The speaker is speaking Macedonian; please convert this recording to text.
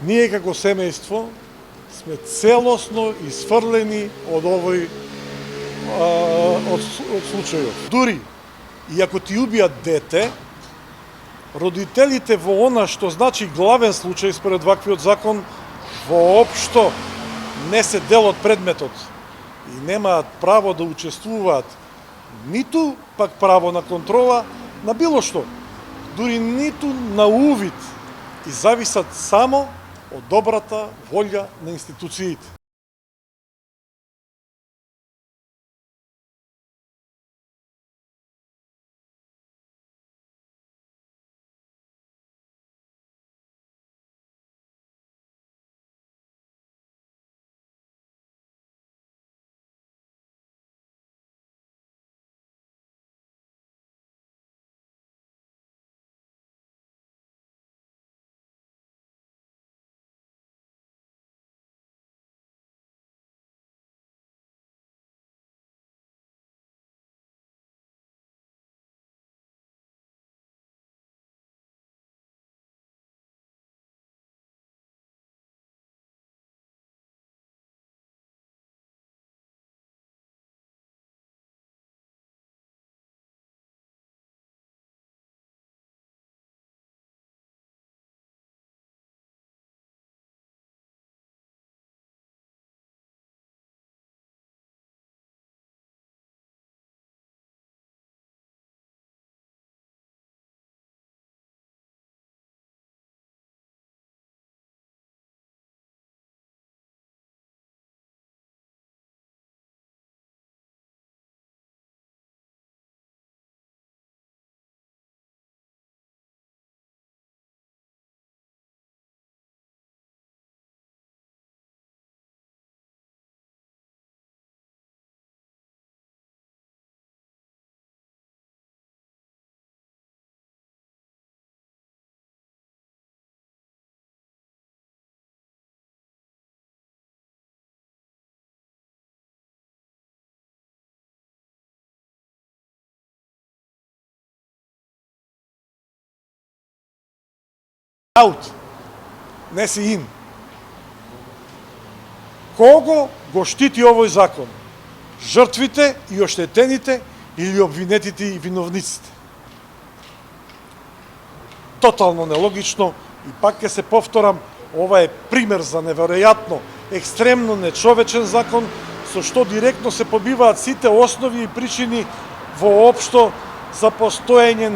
Ние како семејство сме целосно исфрлени од овој од случајот. Дури и ако ти убијат дете, родителите во она што значи главен случај според ваквиот закон воопшто не се дел од предметот и немаат право да учествуваат, ниту пак право на контрола на било што, дури ниту на увид, и зависат само од добрата волја на институциите. Аут, не си ин. Кого го штити овој закон? Жртвите и оштетените или обвинетите и виновниците? Тотално нелогично и пак ќе се повторам, ова е пример за неверојатно, екстремно нечовечен закон со што директно се побиваат сите основи и причини воопшто за постоење на